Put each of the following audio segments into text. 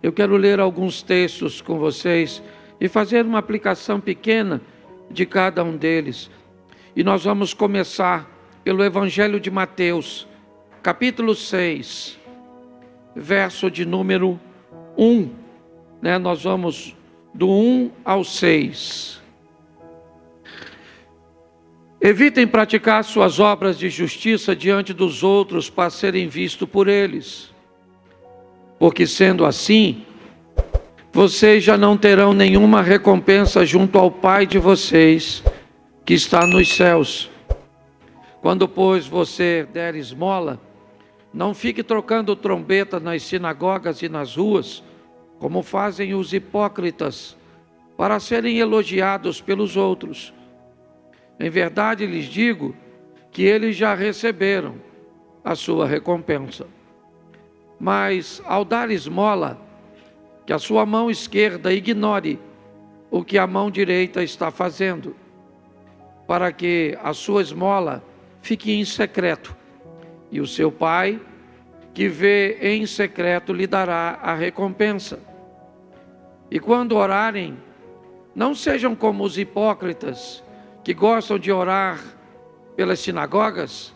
Eu quero ler alguns textos com vocês e fazer uma aplicação pequena de cada um deles. E nós vamos começar pelo Evangelho de Mateus, capítulo 6, verso de número 1. Nós vamos do 1 ao 6. Evitem praticar suas obras de justiça diante dos outros para serem vistos por eles. Porque sendo assim, vocês já não terão nenhuma recompensa junto ao Pai de vocês, que está nos céus. Quando, pois, você der esmola, não fique trocando trombeta nas sinagogas e nas ruas, como fazem os hipócritas, para serem elogiados pelos outros. Em verdade lhes digo que eles já receberam a sua recompensa. Mas ao dar esmola, que a sua mão esquerda ignore o que a mão direita está fazendo, para que a sua esmola fique em secreto, e o seu Pai, que vê em secreto, lhe dará a recompensa. E quando orarem, não sejam como os hipócritas, que gostam de orar pelas sinagogas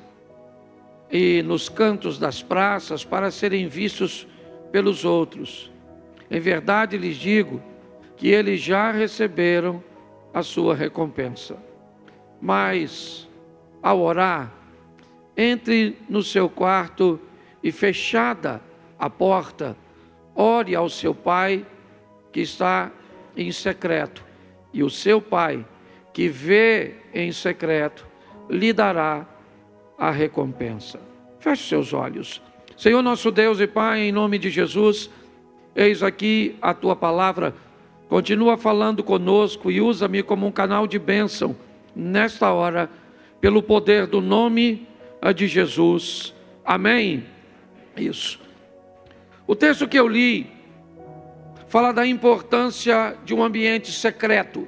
e nos cantos das praças para serem vistos pelos outros. Em verdade lhes digo que eles já receberam a sua recompensa. Mas, ao orar, entre no seu quarto e, fechada a porta, ore ao seu Pai que está em secreto, e o seu Pai, que vê em secreto, lhe dará a recompensa. Feche seus olhos. Senhor nosso Deus e Pai, em nome de Jesus, eis aqui a Tua palavra. Continua falando conosco e usa-me como um canal de bênção nesta hora, pelo poder do nome de Jesus. Amém? Isso. O texto que eu li fala da importância de um ambiente secreto,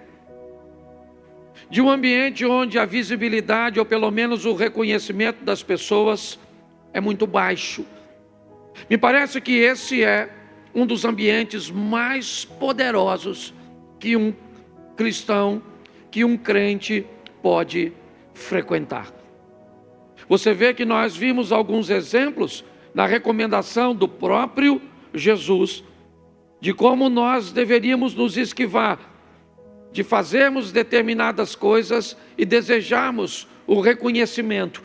de um ambiente onde a visibilidade, ou pelo menos o reconhecimento das pessoas, é muito baixo. Me parece que esse é um dos ambientes mais poderosos que um cristão, que um crente pode frequentar. Você vê que nós vimos alguns exemplos na recomendação do próprio Jesus, de como nós deveríamos nos esquivar de fazermos determinadas coisas e desejarmos o reconhecimento,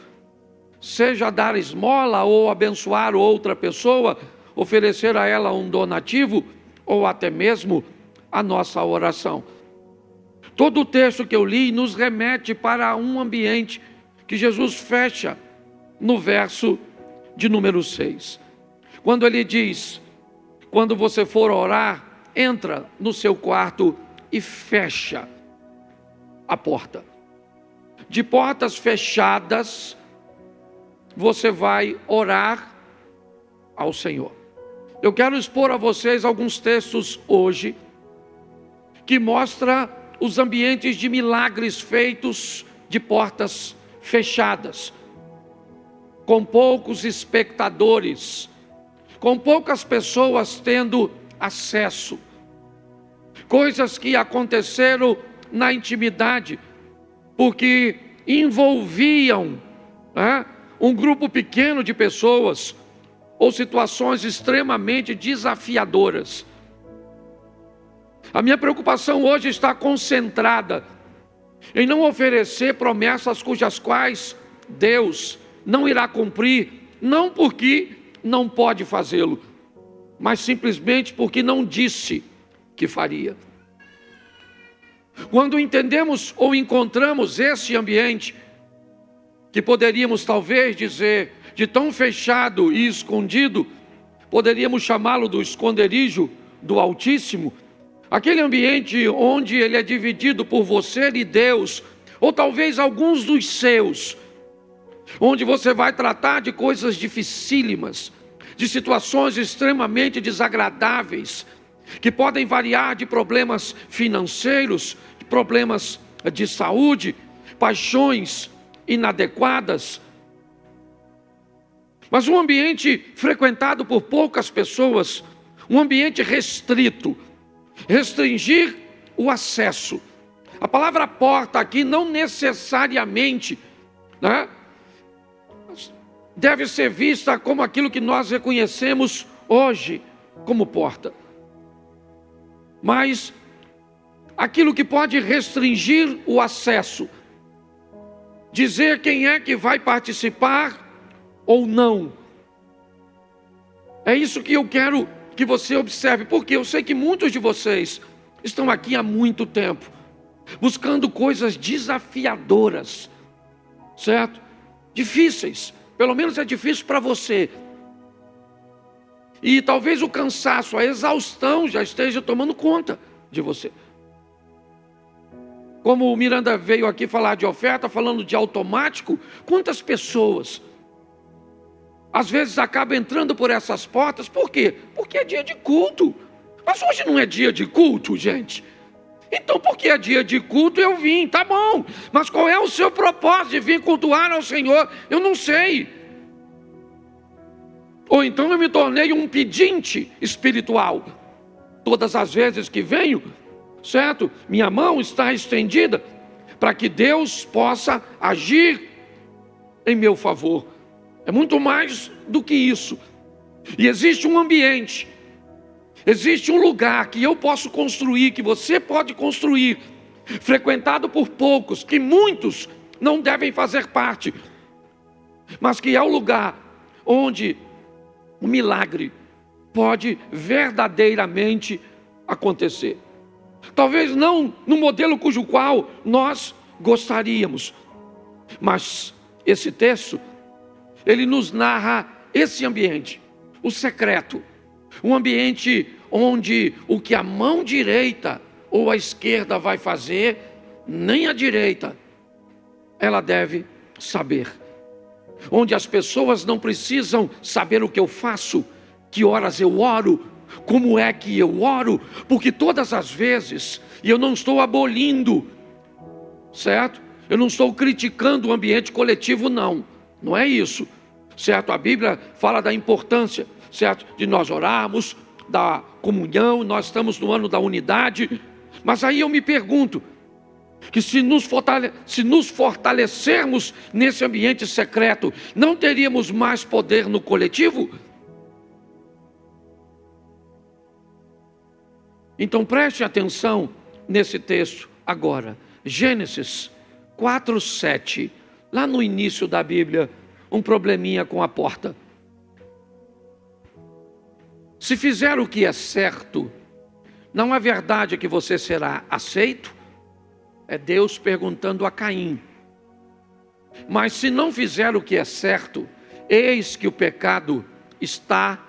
seja dar esmola ou abençoar outra pessoa, oferecer a ela um donativo ou até mesmo a nossa oração. Todo o texto que eu li nos remete para um ambiente que Jesus fecha no verso de número 6. Quando ele diz: quando você for orar, entra no seu quarto e fecha a porta. De portas fechadas, você vai orar ao Senhor. Eu quero expor a vocês alguns textos hoje que mostram os ambientes de milagres feitos de portas fechadas, com poucos espectadores, com poucas pessoas tendo acesso. Coisas que aconteceram na intimidade, porque envolviam um grupo pequeno de pessoas, ou situações extremamente desafiadoras. A minha preocupação hoje está concentrada em não oferecer promessas cujas quais Deus não irá cumprir, não porque não pode fazê-lo, mas simplesmente porque não disse que faria. Quando entendemos ou encontramos esse ambiente, que poderíamos talvez dizer de tão fechado e escondido, poderíamos chamá-lo do esconderijo do Altíssimo, aquele ambiente onde ele é dividido por você e Deus, ou talvez alguns dos seus, onde você vai tratar de coisas dificílimas, de situações extremamente desagradáveis, que podem variar de problemas financeiros, de problemas de saúde, paixões inadequadas. Mas um ambiente frequentado por poucas pessoas, um ambiente restrito, restringir o acesso. A palavra porta aqui não necessariamente, né, deve ser vista como aquilo que nós reconhecemos hoje como porta, mas aquilo que pode restringir o acesso, dizer quem é que vai participar ou não. É isso que eu quero que você observe, porque eu sei que muitos de vocês estão aqui há muito tempo, buscando coisas desafiadoras, certo? Difíceis, pelo menos é difícil para você. E talvez o cansaço, a exaustão já esteja tomando conta de você. Como o Miranda veio aqui falar de oferta, falando de automático, quantas pessoas às vezes acabam entrando por essas portas, por quê? Porque é dia de culto. Mas hoje não é dia de culto, gente. Então, porque é dia de culto, eu vim, tá bom. Mas qual é o seu propósito de vir cultuar ao Senhor? Eu não sei. Ou então eu me tornei um pedinte espiritual. Todas as vezes que venho, certo? Minha mão está estendida para que Deus possa agir em meu favor. É muito mais do que isso. E existe um ambiente, existe um lugar que eu posso construir, que você pode construir, frequentado por poucos, que muitos não devem fazer parte, mas que é o lugar onde o milagre pode verdadeiramente acontecer. Talvez não no modelo cujo qual nós gostaríamos, mas esse texto, ele nos narra esse ambiente, o secreto, um ambiente onde o que a mão direita ou a esquerda vai fazer, nem a direita ela deve saber. Onde as pessoas não precisam saber o que eu faço, que horas eu oro, como é que eu oro, porque todas as vezes, e eu não estou abolindo, certo? Eu não estou criticando o ambiente coletivo, não é isso, certo? A Bíblia fala da importância, certo? De nós orarmos, da comunhão, nós estamos no ano da unidade, mas aí eu me pergunto, que se nos fortalecermos nesse ambiente secreto, não teríamos mais poder no coletivo? Então preste atenção nesse texto agora, Gênesis 4:7, lá no início da Bíblia, um probleminha com a porta. Se fizer o que é certo, não é verdade que você será aceito? É Deus perguntando a Caim. Mas se não fizer o que é certo, eis que o pecado está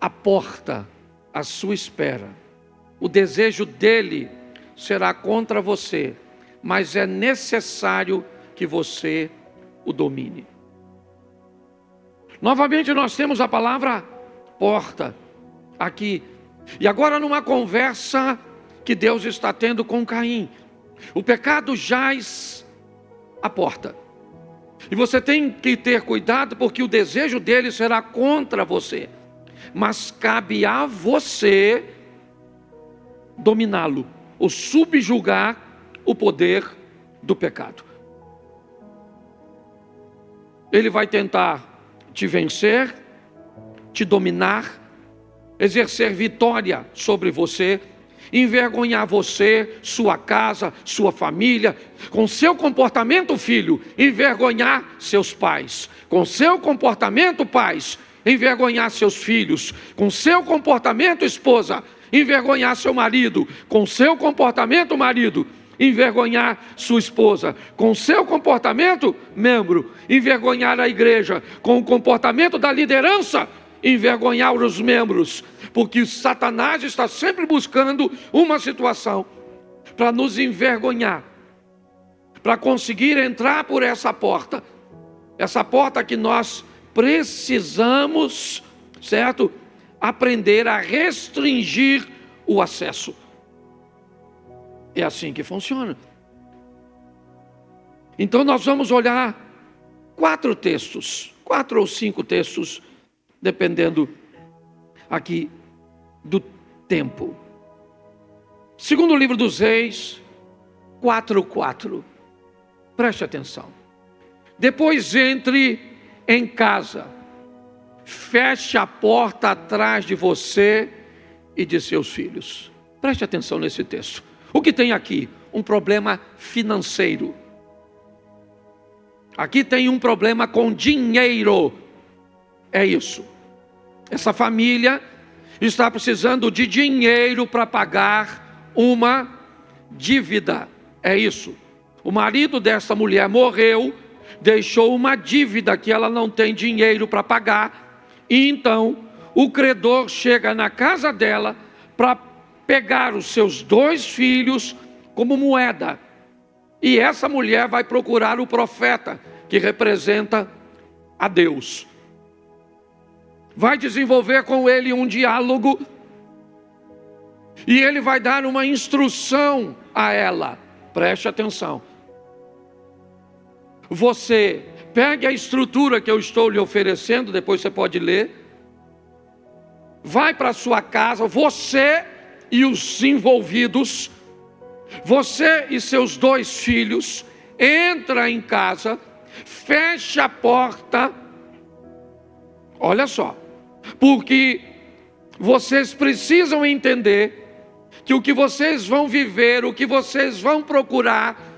à porta, à sua espera. O desejo dele será contra você, mas é necessário que você o domine. Novamente nós temos a palavra porta aqui. E agora numa conversa que Deus está tendo com Caim. O pecado jaz à porta. E você tem que ter cuidado, porque o desejo dele será contra você. Mas cabe a você dominá-lo, ou subjugar o poder do pecado. Ele vai tentar te vencer, te dominar, exercer vitória sobre você, envergonhar você, sua casa, sua família, com seu comportamento, filho, envergonhar seus pais, com seu comportamento, pais, envergonhar seus filhos, com seu comportamento, esposa, envergonhar seu marido, com seu comportamento, marido, envergonhar sua esposa, com seu comportamento, membro, envergonhar a igreja, com o comportamento da liderança, envergonhar os membros, porque Satanás está sempre buscando uma situação para nos envergonhar, para conseguir entrar por essa porta que nós precisamos, certo? Aprender a restringir o acesso. É assim que funciona. Então nós vamos olhar 4 ou 5 textos, dependendo aqui do tempo. Segundo livro dos Reis, 4:4. Preste atenção. Depois entre em casa, feche a porta atrás de você e de seus filhos. Preste atenção nesse texto. O que tem aqui? Um problema financeiro. Aqui tem um problema com dinheiro. É isso. Essa família está precisando de dinheiro para pagar uma dívida. É isso. O marido dessa mulher morreu, deixou uma dívida que ela não tem dinheiro para pagar. E então o credor chega na casa dela para pegar os seus 2 filhos como moeda. E essa mulher vai procurar o profeta, que representa a Deus. Vai desenvolver com ele um diálogo. E ele vai dar uma instrução a ela. Preste atenção. Você pegue a estrutura que eu estou lhe oferecendo, depois você pode ler. Vai para a sua casa, você e os envolvidos, você e seus 2 filhos, entra em casa, fecha a porta. Olha só, porque vocês precisam entender que o que vocês vão viver, o que vocês vão procurar,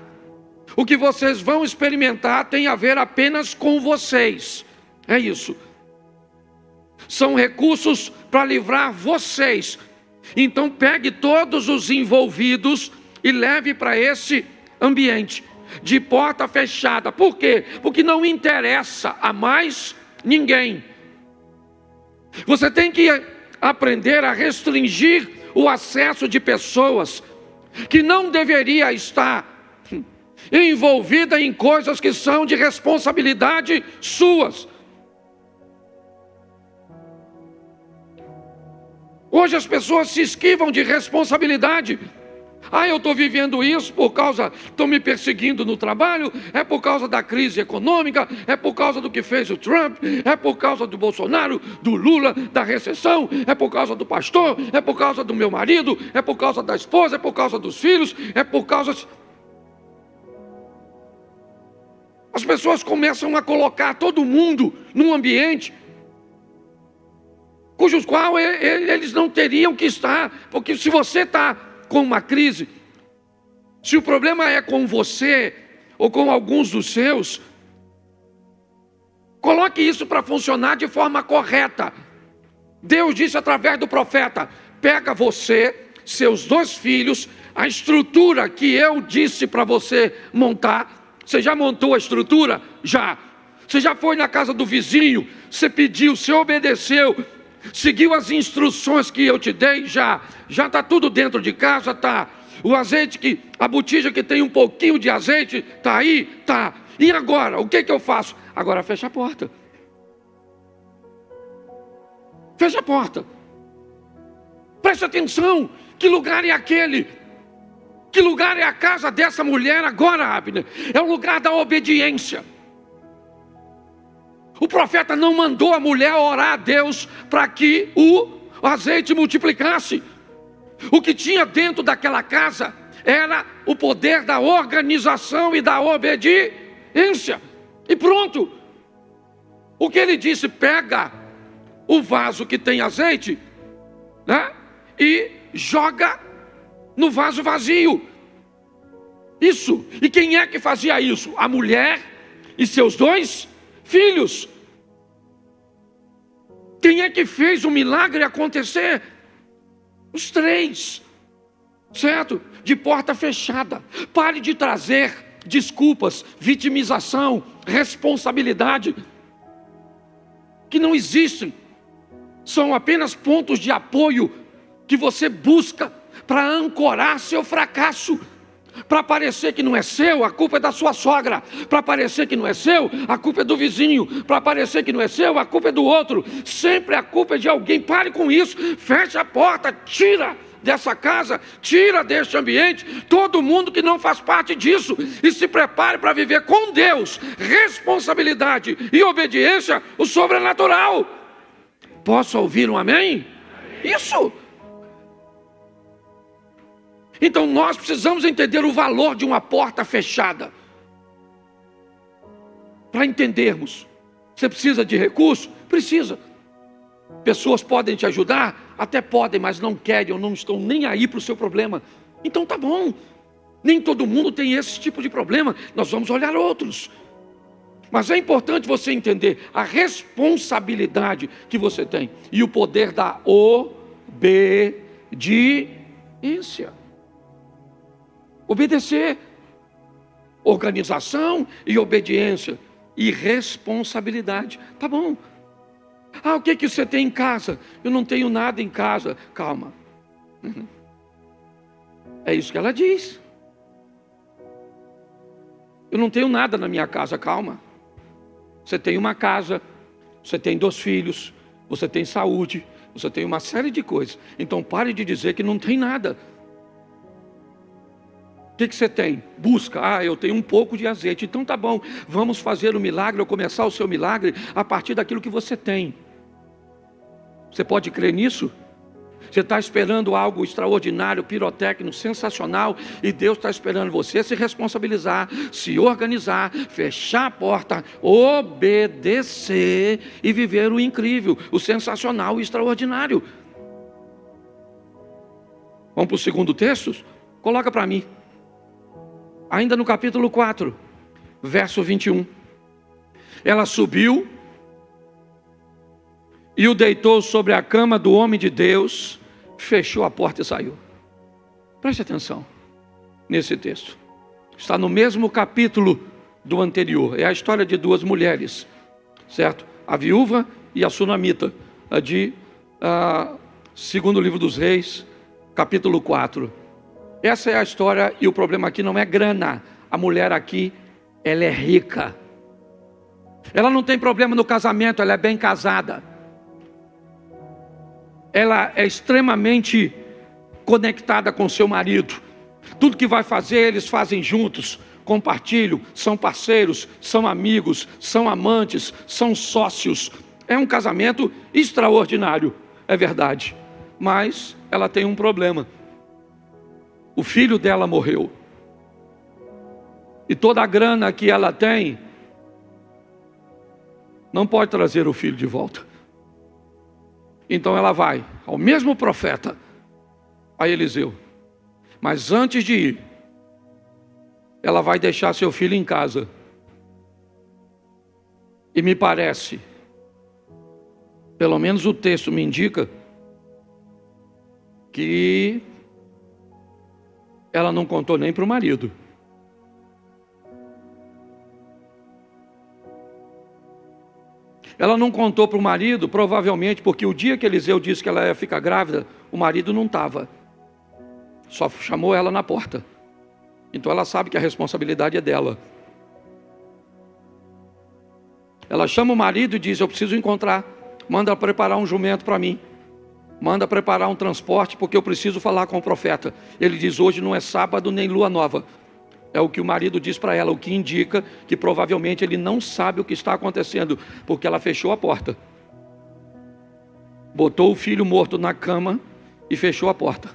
o que vocês vão experimentar tem a ver apenas com vocês. É isso. São recursos para livrar vocês. Então pegue todos os envolvidos e leve para esse ambiente de porta fechada. Por quê? Porque não interessa a mais ninguém. Você tem que aprender a restringir o acesso de pessoas que não deveria estar envolvida em coisas que são de responsabilidade suas. Hoje as pessoas se esquivam de responsabilidade. Eu estou vivendo isso por causa, estão me perseguindo no trabalho, é por causa da crise econômica, é por causa do que fez o Trump, é por causa do Bolsonaro, do Lula, da recessão, é por causa do pastor, é por causa do meu marido, é por causa da esposa, é por causa dos filhos, é por causa... As pessoas começam a colocar todo mundo num ambiente cujos qual eles não teriam que estar, porque se você está com uma crise, se o problema é com você ou com alguns dos seus, coloque isso para funcionar de forma correta. Deus disse através do profeta: pega você, seus 2 filhos, a estrutura que eu disse para você montar. Você já montou a estrutura? Já. Você já foi na casa do vizinho, você pediu, você obedeceu, seguiu as instruções que eu te dei? Já está tudo dentro de casa, está. O azeite, a botija que tem um pouquinho de azeite, está aí? Está. E agora, o que eu faço? Agora fecha a porta. Fecha a porta. Preste atenção, que lugar é aquele? Que lugar é a casa dessa mulher agora, Abner? É o lugar da obediência. O profeta não mandou a mulher orar a Deus para que o azeite multiplicasse. O que tinha dentro daquela casa era o poder da organização e da obediência. E pronto. O que ele disse? Pega o vaso que tem azeite, né, e joga no vaso vazio. Isso. E quem é que fazia isso? A mulher e seus 2 filhos. Quem é que fez o milagre acontecer? Os 3, certo? De porta fechada. Pare de trazer desculpas, vitimização, responsabilidade, que não existem. São apenas pontos de apoio que você busca para ancorar seu fracasso. Para parecer que não é seu, a culpa é da sua sogra. Para parecer que não é seu, a culpa é do vizinho. Para parecer que não é seu, a culpa é do outro. Sempre a culpa é de alguém. Pare com isso, feche a porta, tira dessa casa, tira deste ambiente todo mundo que não faz parte disso, e se prepare para viver com Deus, responsabilidade e obediência, o sobrenatural. Posso ouvir um amém? Isso. Então nós precisamos entender o valor de uma porta fechada. Para entendermos, você precisa de recurso? Precisa. Pessoas podem te ajudar? Até podem, mas não querem ou não estão nem aí para o seu problema. Então tá bom. Nem todo mundo tem esse tipo de problema. Nós vamos olhar outros. Mas é importante você entender a responsabilidade que você tem e o poder da obediência. Obedecer. Organização e obediência. E responsabilidade. Tá bom. O que você tem em casa? Eu não tenho nada em casa. Calma. É isso que ela diz. Eu não tenho nada na minha casa. Calma. Você tem uma casa, você tem 2 filhos, você tem saúde, você tem uma série de coisas. Então pare de dizer que não tem nada. O que você tem? Busca. Eu tenho um pouco de azeite. Então tá bom, vamos fazer o milagre, ou começar o seu milagre a partir daquilo que você tem. Você pode crer nisso? Você está esperando algo extraordinário, pirotécnico, sensacional, e Deus está esperando você se responsabilizar, se organizar, fechar a porta, obedecer e viver o incrível, o sensacional e extraordinário. Vamos para o segundo texto? Coloca para mim. Ainda no capítulo 4, verso 21. Ela subiu e o deitou sobre a cama do homem de Deus, fechou a porta e saiu. Preste atenção nesse texto. Está no mesmo capítulo do anterior. É a história de 2 mulheres, certo? A viúva e a sunamita, de segundo livro dos Reis, capítulo 4. Essa é a história, e o problema aqui não é grana. A mulher aqui, ela é rica. Ela não tem problema no casamento, ela é bem casada. Ela é extremamente conectada com seu marido. Tudo que vai fazer, eles fazem juntos, compartilham, são parceiros, são amigos, são amantes, são sócios. É um casamento extraordinário, é verdade. Mas ela tem um problema. O filho dela morreu. E toda a grana que ela tem, não pode trazer o filho de volta. Então ela vai ao mesmo profeta, a Eliseu. Mas antes de ir, ela vai deixar seu filho em casa. E me parece, pelo menos o texto me indica, que ela não contou nem para o marido. Ela não contou para o marido, provavelmente porque o dia que Eliseu disse que ela ia ficar grávida, o marido não estava. Só chamou ela na porta. Então ela sabe que a responsabilidade é dela. Ela chama o marido e diz: eu preciso encontrar. Manda preparar um jumento para mim. Manda preparar um transporte, porque eu preciso falar com o profeta. Ele diz: hoje não é sábado nem lua nova. É o que o marido diz para ela, o que indica que provavelmente ele não sabe o que está acontecendo, porque ela fechou a porta. Botou o filho morto na cama e fechou a porta.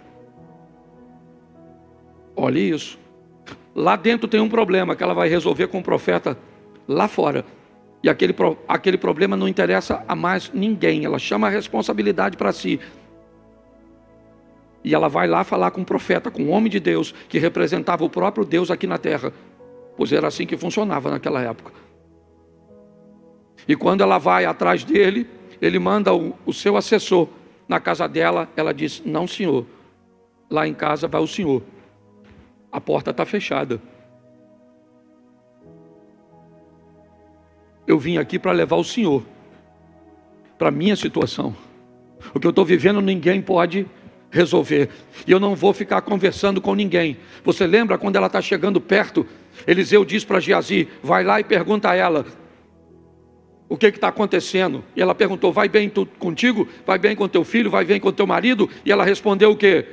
Olha isso. Lá dentro tem um problema que ela vai resolver com o profeta lá fora. E aquele problema não interessa a mais ninguém. Ela chama a responsabilidade para si. E ela vai lá falar com o profeta, com o homem de Deus, que representava o próprio Deus aqui na terra. Pois era assim que funcionava naquela época. E quando ela vai atrás dele, ele manda o seu assessor na casa dela. Ela diz: não, senhor, lá em casa vai o senhor. A porta está fechada. Eu vim aqui para levar o senhor para a minha situação. O que eu estou vivendo ninguém pode resolver. E eu não vou ficar conversando com ninguém. Você lembra quando ela está chegando perto? Eliseu diz para Geazi: vai lá e pergunta a ela o que está acontecendo. E ela perguntou: vai bem contigo? Vai bem com teu filho? Vai bem com teu marido? E ela respondeu o quê?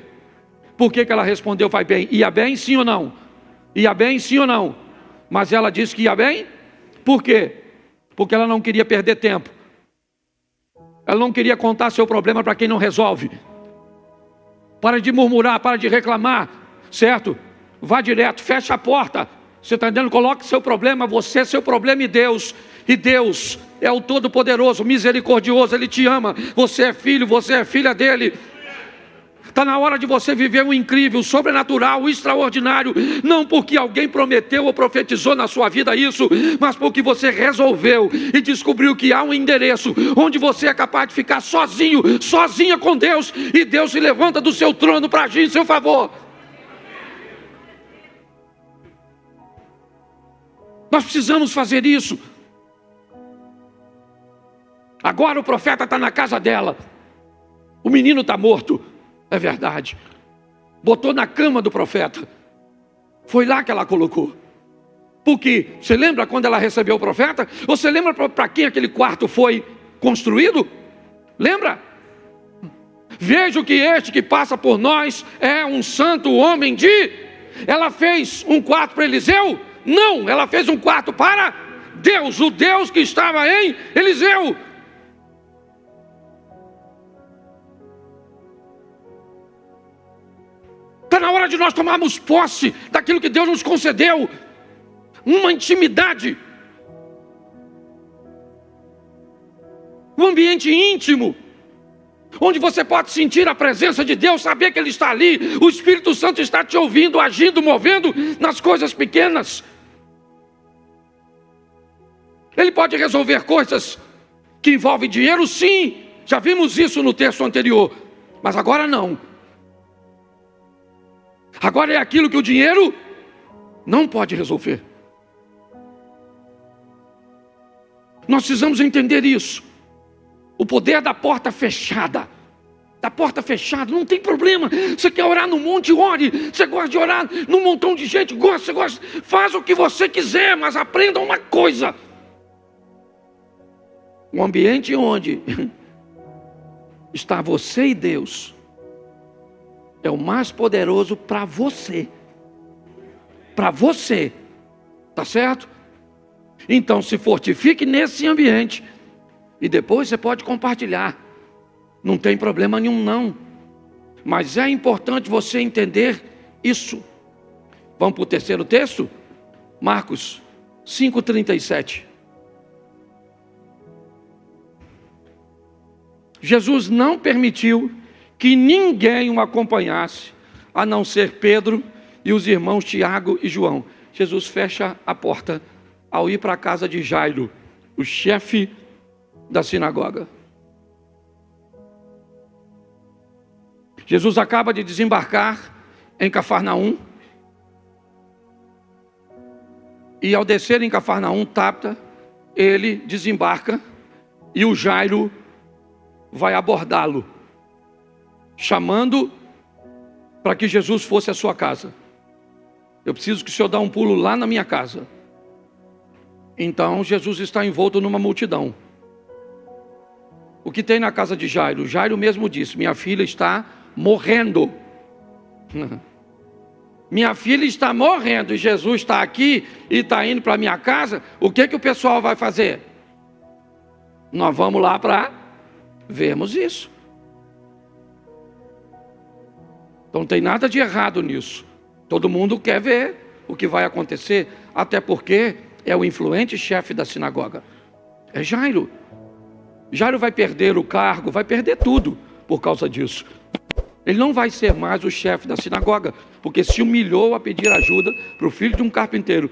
Por que ela respondeu vai bem? Ia bem sim ou não? Ia bem sim ou não? Mas ela disse que ia bem? Por quê? Porque ela não queria perder tempo. Ela não queria contar seu problema para quem não resolve. Para de murmurar, para de reclamar. certo? Vá direto, fecha a porta. Você está entendendo? Coloque seu problema, você, seu problema e Deus. E Deus é o Todo-Poderoso, misericordioso, Ele te ama. Você é filho, você é filha dEle. Está na hora de você viver o incrível, o sobrenatural, o extraordinário. Não porque alguém prometeu ou profetizou na sua vida isso, mas porque você resolveu e descobriu que há um endereço onde você é capaz de ficar sozinho, sozinha com Deus. E Deus se levanta do seu trono para agir em seu favor. Nós precisamos fazer isso. Agora o profeta está na casa dela. O menino está morto. É verdade. Botou na cama do profeta. Foi lá que ela colocou. Porque, você lembra quando ela recebeu o profeta? Você lembra para quem aquele quarto foi construído? Lembra? Vejo que este que passa por nós é um santo homem de... Ela fez um quarto para Eliseu? Não, ela fez um quarto para Deus, o Deus que estava em Eliseu. Está na hora de nós tomarmos posse daquilo que Deus nos concedeu. Uma intimidade. Um ambiente íntimo. Onde você pode sentir a presença de Deus, saber que Ele está ali. O Espírito Santo está te ouvindo, agindo, movendo nas coisas pequenas. Ele pode resolver coisas que envolvem dinheiro, sim. Já vimos isso no texto anterior. Mas agora não. Agora é aquilo que o dinheiro não pode resolver. Nós precisamos entender isso. O poder da porta fechada. Da porta fechada, não tem problema. Você quer orar no monte, ore. Você gosta de orar num montão de gente, você gosta. Faz o que você quiser, mas aprenda uma coisa. Um ambiente onde está você e Deus é o mais poderoso para você. Para você. Tá certo? Então se fortifique nesse ambiente. E depois você pode compartilhar. Não tem problema nenhum não. Mas é importante você entender isso. Vamos para o terceiro texto? Marcos 5:37. Jesus não permitiu que ninguém o acompanhasse, a não ser Pedro e os irmãos Tiago e João. Jesus fecha a porta ao ir para a casa de Jairo, o chefe da sinagoga. Jesus acaba de desembarcar em Cafarnaum. E ao descer em Cafarnaum, Tabita, ele desembarca e o Jairo vai abordá-lo, chamando para que Jesus fosse à sua casa. Eu preciso que o senhor dê um pulo lá na minha casa. Então Jesus está envolto numa multidão. O que tem na casa de Jairo? Jairo mesmo disse: minha filha está morrendo. Minha filha está morrendo e Jesus está aqui e está indo para a minha casa. O que o pessoal vai fazer? Nós vamos lá para vermos isso. Então não tem nada de errado nisso. Todo mundo quer ver o que vai acontecer, até porque é o influente chefe da sinagoga. É Jairo. Jairo vai perder o cargo, vai perder tudo por causa disso. Ele não vai ser mais o chefe da sinagoga, porque se humilhou a pedir ajuda para o filho de um carpinteiro.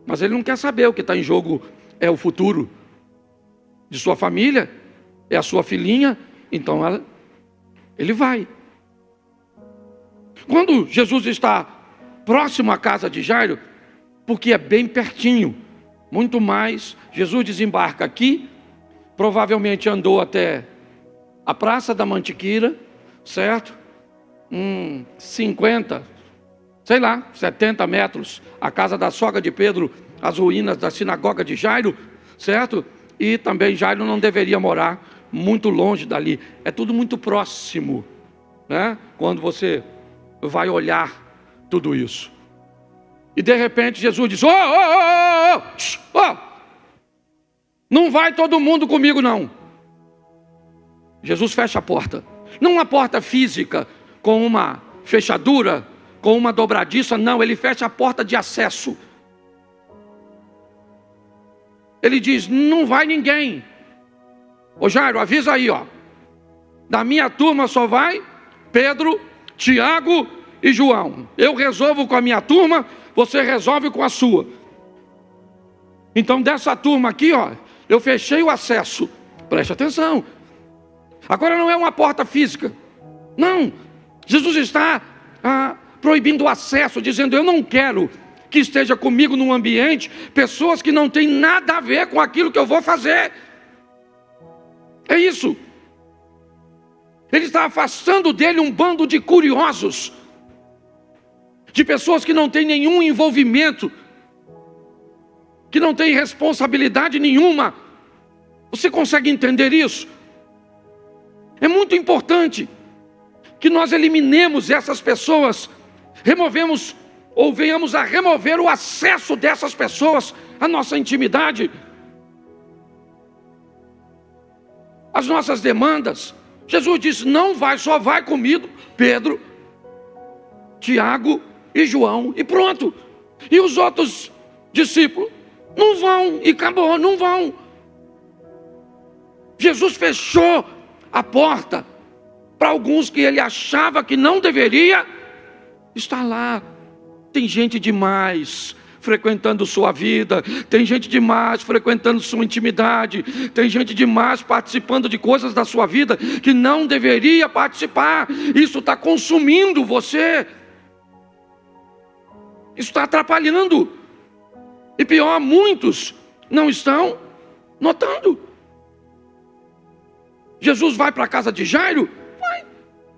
Mas ele não quer saber, o que está em jogo é o futuro de sua família, é a sua filhinha, então ele vai. Quando Jesus está próximo à casa de Jairo, porque é bem pertinho, muito mais, Jesus desembarca aqui, provavelmente andou até a Praça da Mantiqueira, certo? 50, sei lá, 70 metros, a casa da sogra de Pedro, as ruínas da sinagoga de Jairo, certo? E também Jairo não deveria morar muito longe dali, é tudo muito próximo, né? Quando você vai olhar tudo isso. E de repente Jesus diz: não vai todo mundo comigo não. Jesus fecha a porta. Não uma porta física com uma fechadura, com uma dobradiça, não, ele fecha a porta de acesso. Ele diz, não vai ninguém. Ô Jairo, avisa aí, ó. Da minha turma só vai Pedro, Tiago e João. Eu resolvo com a minha turma, você resolve com a sua. Então dessa turma aqui, ó, eu fechei o acesso. Preste atenção. Agora não é uma porta física. Não. Jesus está proibindo o acesso, dizendo, eu não quero que esteja comigo num ambiente pessoas que não têm nada a ver com aquilo que eu vou fazer. É isso. Ele está afastando dele um bando de curiosos, de pessoas que não têm nenhum envolvimento, que não têm responsabilidade nenhuma. Você consegue entender isso? É muito importante que nós eliminemos essas pessoas, removemos ou venhamos a remover o acesso dessas pessoas à nossa intimidade, às nossas demandas. Jesus disse, não vai, só vai comigo Pedro, Tiago e João, e pronto. E os outros discípulos não vão, e acabou, não vão. Jesus fechou a porta para alguns que ele achava que não deveria estar lá. Tem gente demais frequentando sua vida, tem gente demais frequentando sua intimidade, tem gente demais participando de coisas da sua vida que não deveria participar. Isso está consumindo você, isso está atrapalhando, e pior, muitos não estão notando. Jesus vai para a casa de Jairo?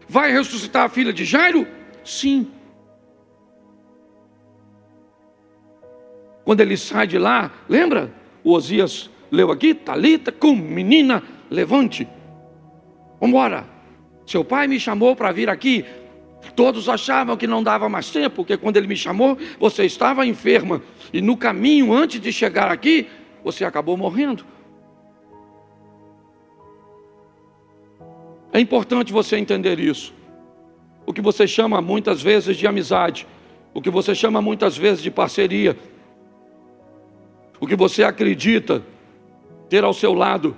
Vai ressuscitar a filha de Jairo? Sim. Quando ele sai de lá, lembra? O Osias leu aqui, Talita, cum, menina, levante. Vamos embora. Seu pai me chamou para vir aqui. Todos achavam que não dava mais tempo, porque quando ele me chamou, você estava enferma. E no caminho, antes de chegar aqui, você acabou morrendo. É importante você entender isso. O que você chama muitas vezes de amizade, o que você chama muitas vezes de parceria, o que você acredita ter ao seu lado,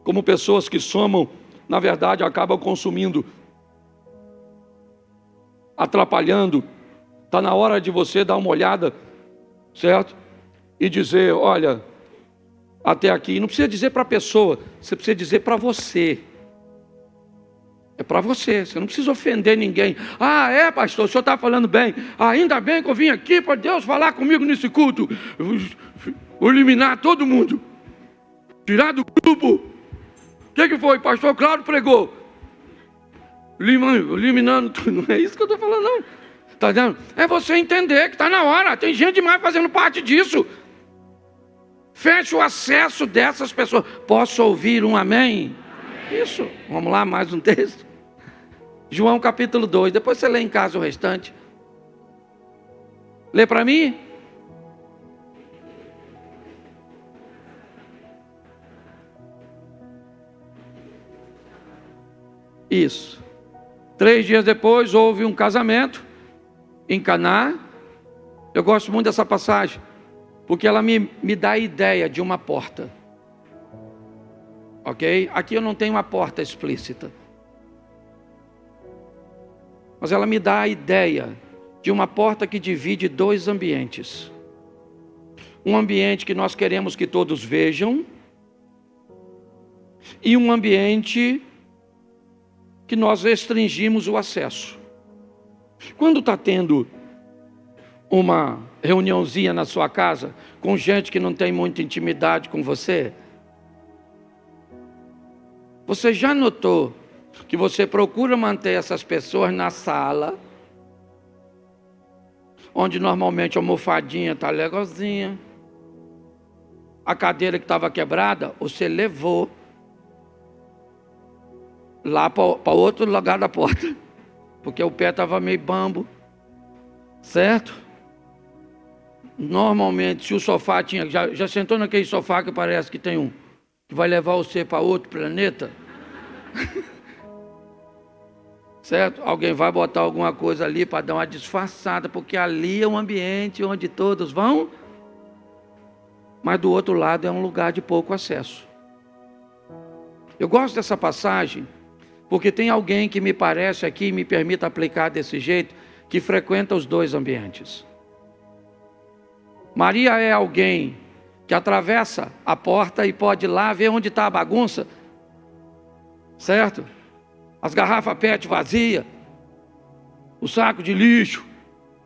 como pessoas que somam, na verdade acabam consumindo, atrapalhando. Está na hora de você dar uma olhada, certo? E dizer, olha, até aqui. Não precisa dizer para a pessoa, você precisa dizer para você. É para você, você não precisa ofender ninguém. Ah, é, pastor, o senhor está falando bem. Ainda bem que eu vim aqui para Deus falar comigo nesse culto. Vou eliminar todo mundo, tirar do grupo. O que foi? Pastor Cláudio pregou, eliminando tudo. Não é isso que eu estou falando, não. Está dizendo? É você entender que está na hora. Tem gente demais fazendo parte disso. Feche o acesso dessas pessoas. Posso ouvir um amém? Isso, vamos lá, mais um texto. João capítulo 2, depois você lê em casa o restante. Lê para mim. Isso. 3 dias depois houve um casamento em Caná. Eu gosto muito dessa passagem, porque ela me dá a ideia de uma porta. Ok? Aqui eu não tenho uma porta explícita, mas ela me dá a ideia de uma porta que divide 2 ambientes. Um ambiente que nós queremos que todos vejam, e um ambiente que nós restringimos o acesso. Quando está tendo uma reuniãozinha na sua casa, com gente que não tem muita intimidade com você, você já notou que você procura manter essas pessoas na sala, onde normalmente a almofadinha está legalzinha, a cadeira que estava quebrada, você levou lá para outro lugar da porta, porque o pé estava meio bambo, certo? Normalmente, se o sofá tinha, já sentou naquele sofá que parece que tem um, que vai levar você para outro planeta? certo? Alguém vai botar alguma coisa ali para dar uma disfarçada, porque ali é um ambiente onde todos vão, mas do outro lado é um lugar de pouco acesso. Eu gosto dessa passagem, porque tem alguém que me parece aqui, me permita aplicar desse jeito, que frequenta os dois ambientes. Maria é alguém que atravessa a porta e pode ir lá ver onde está a bagunça, certo? As garrafas PET vazias, o saco de lixo,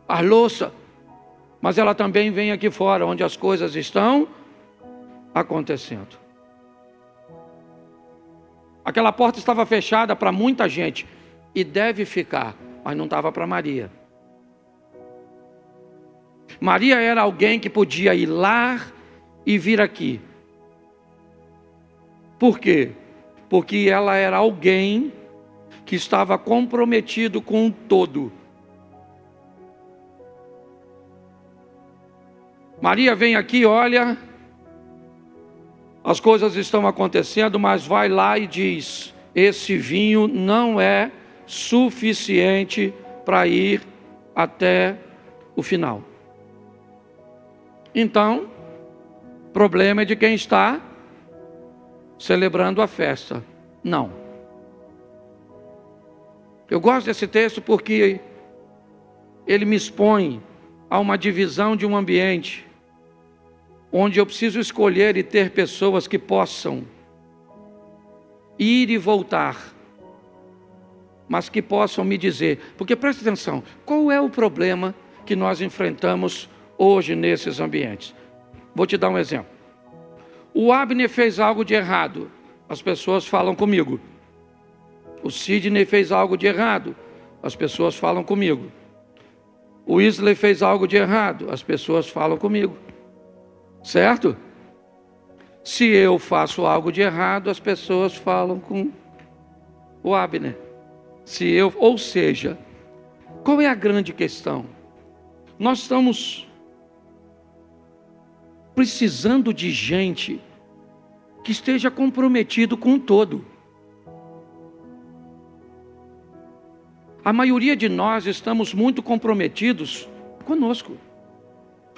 as louças, mas ela também vem aqui fora, onde as coisas estão acontecendo. Aquela porta estava fechada para muita gente, e deve ficar, mas não estava para Maria. Maria era alguém que podia ir lá e vir aqui. Por quê? Porque ela era alguém que estava comprometido com o todo. Maria vem aqui, olha, as coisas estão acontecendo, mas vai lá e diz: esse vinho não é suficiente para ir até o final. Então, o problema é de quem está celebrando a festa. Não. Eu gosto desse texto porque ele me expõe a uma divisão de um ambiente onde eu preciso escolher e ter pessoas que possam ir e voltar, mas que possam me dizer, porque preste atenção, qual é o problema que nós enfrentamos hoje nesses ambientes? Vou te dar um exemplo. O Abner fez algo de errado, as pessoas falam comigo. O Sidney fez algo de errado, as pessoas falam comigo. O Isley fez algo de errado, as pessoas falam comigo. Certo? Se eu faço algo de errado, as pessoas falam com o Abner. Ou seja, qual é a grande questão? Nós estamos precisando de gente que esteja comprometido com o todo. A maioria de nós estamos muito comprometidos conosco.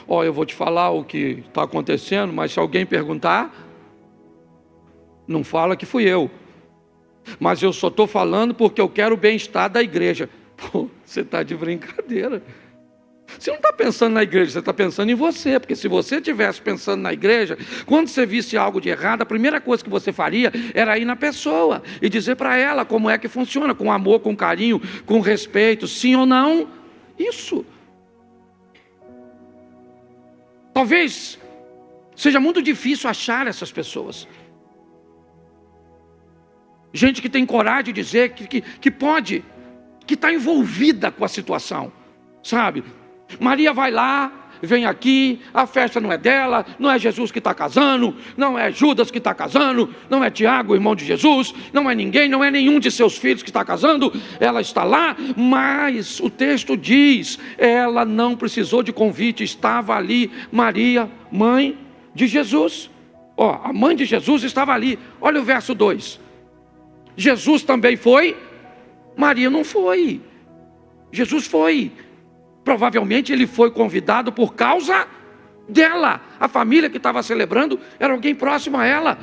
Eu vou te falar o que está acontecendo, mas se alguém perguntar, não fala que fui eu. Mas eu só estou falando porque eu quero o bem-estar da igreja. Você está de brincadeira. Você não está pensando na igreja, você está pensando em você. Porque se você estivesse pensando na igreja, quando você visse algo de errado, a primeira coisa que você faria era ir na pessoa e dizer para ela como é que funciona, com amor, com carinho, com respeito, sim ou não. Isso. Talvez seja muito difícil achar essas pessoas. Gente que tem coragem de dizer que pode, que está envolvida com a situação, sabe? Maria vai lá, vem aqui, a festa não é dela, não é Jesus que está casando, não é Judas que está casando, não é Tiago, irmão de Jesus, não é ninguém, não é nenhum de seus filhos que está casando, ela está lá, mas o texto diz, ela não precisou de convite, estava ali Maria, mãe de Jesus. A mãe de Jesus estava ali, olha o verso 2, Jesus também foi, Maria não foi, Jesus foi. Provavelmente ele foi convidado por causa dela. A família que estava celebrando era alguém próximo a ela.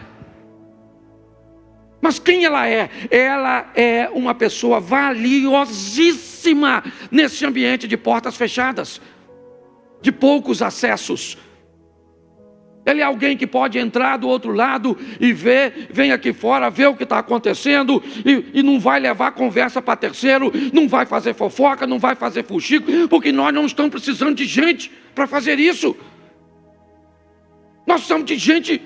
Mas quem ela é? Ela é uma pessoa valiosíssima nesse ambiente de portas fechadas, de poucos acessos. Ele é alguém que pode entrar do outro lado e vem aqui fora, ver o que está acontecendo e não vai levar conversa para terceiro, não vai fazer fofoca, não vai fazer fuxico, porque nós não estamos precisando de gente para fazer isso. Nós precisamos de gente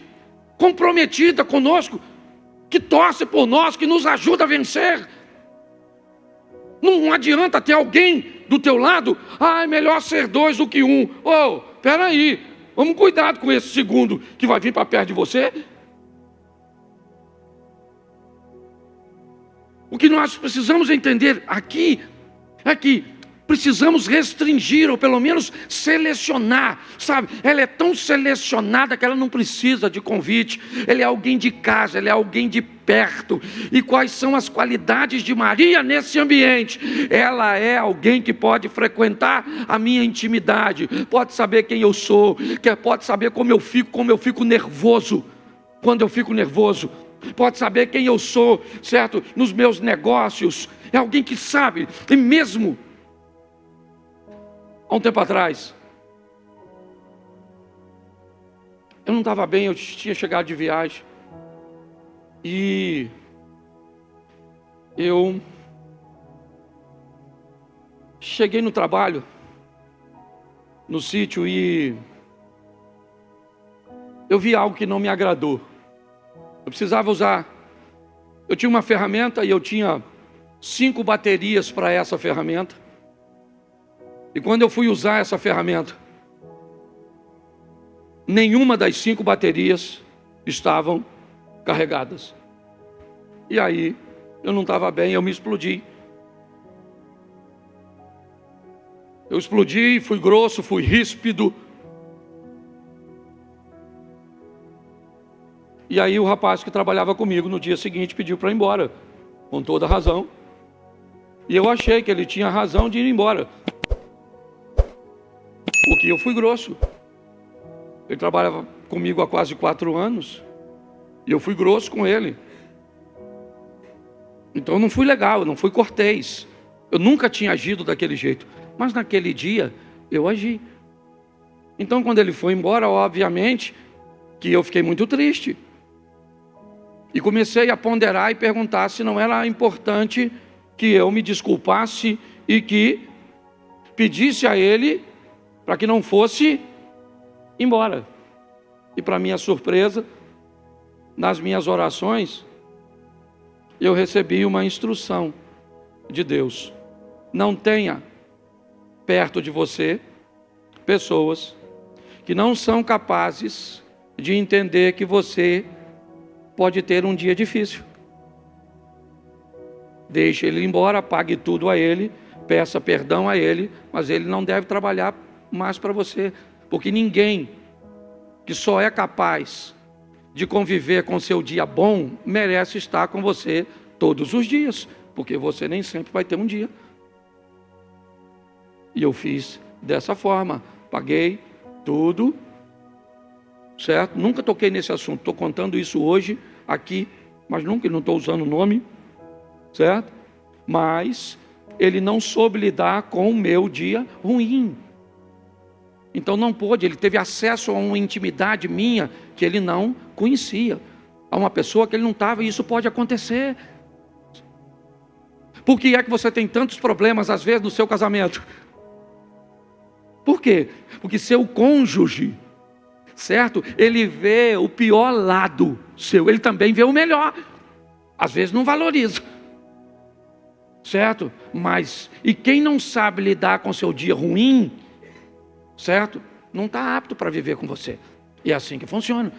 comprometida conosco, que torce por nós, que nos ajuda a vencer. Não adianta ter alguém do teu lado, é melhor ser 2 do que 1. Espera aí. Vamos cuidado com esse segundo que vai vir para perto de você. O que nós precisamos entender aqui é que precisamos restringir, ou pelo menos selecionar, sabe? Ela é tão selecionada que ela não precisa de convite. Ela é alguém de casa, ela é alguém de perto. E quais são as qualidades de Maria nesse ambiente? Ela é alguém que pode frequentar a minha intimidade, pode saber quem eu sou, pode saber como eu fico nervoso, quando eu fico nervoso, pode saber quem eu sou, certo? Nos meus negócios. É alguém que sabe. E mesmo há um tempo atrás, eu não estava bem, eu tinha chegado de viagem. E eu cheguei no trabalho, no sítio, e eu vi algo que não me agradou. Eu precisava usar. Eu tinha uma ferramenta e eu tinha 5 baterias para essa ferramenta. E quando eu fui usar essa ferramenta, nenhuma das 5 baterias estavam carregadas. E aí, eu não estava bem, eu me explodi. Eu explodi, fui grosso, fui ríspido. E aí o rapaz que trabalhava comigo no dia seguinte pediu para ir embora, com toda razão. E eu achei que ele tinha razão de ir embora, porque eu fui grosso. Ele trabalhava comigo há quase 4 anos, e eu fui grosso com ele. Então eu não fui legal, eu não fui cortês. Eu nunca tinha agido daquele jeito, mas naquele dia eu agi. Então quando ele foi embora, obviamente que eu fiquei muito triste. E comecei a ponderar e perguntar se não era importante que eu me desculpasse e que pedisse a ele para que não fosse embora. E para minha surpresa, nas minhas orações, eu recebi uma instrução de Deus: não tenha perto de você pessoas que não são capazes de entender que você pode ter um dia difícil. Deixe ele ir embora, pague tudo a ele, peça perdão a ele, mas ele não deve trabalhar mais para você, porque ninguém que só é capaz de conviver com seu dia bom merece estar com você todos os dias, porque você nem sempre vai ter um dia. E eu fiz dessa forma, paguei tudo, certo? Nunca toquei nesse assunto, estou contando isso hoje aqui, mas nunca, não estou usando o nome, certo? Mas ele não soube lidar com o meu dia ruim. Então não pôde, ele teve acesso a uma intimidade minha que ele não conhecia, a uma pessoa que ele não estava, e isso pode acontecer. Por que é que você tem tantos problemas às vezes no seu casamento? Por quê? Porque seu cônjuge, certo? Ele vê o pior lado seu, ele também vê o melhor. Às vezes não valoriza, certo? Mas, e quem não sabe lidar com seu dia ruim, certo? Não está apto para viver com você. E é assim que funciona.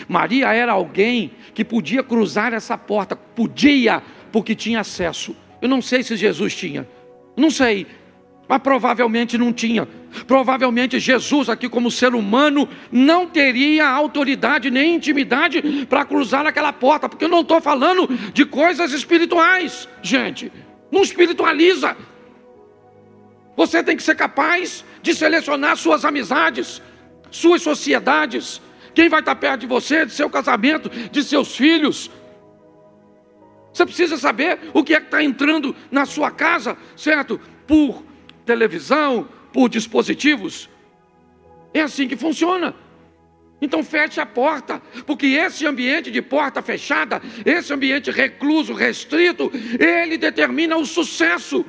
Maria era alguém que podia cruzar essa porta, podia, porque tinha acesso. Eu não sei se Jesus tinha, não sei, mas provavelmente não tinha. Provavelmente Jesus aqui como ser humano não teria autoridade nem intimidade para cruzar aquela porta, porque eu não estou falando de coisas espirituais, gente, não espiritualiza. Você tem que ser capaz de selecionar suas amizades, suas sociedades, quem vai estar perto de você, de seu casamento, de seus filhos. Você precisa saber o que é que está entrando na sua casa, certo? Por televisão, por dispositivos. É assim que funciona. Então feche a porta, porque esse ambiente de porta fechada, esse ambiente recluso, restrito, ele determina o sucesso.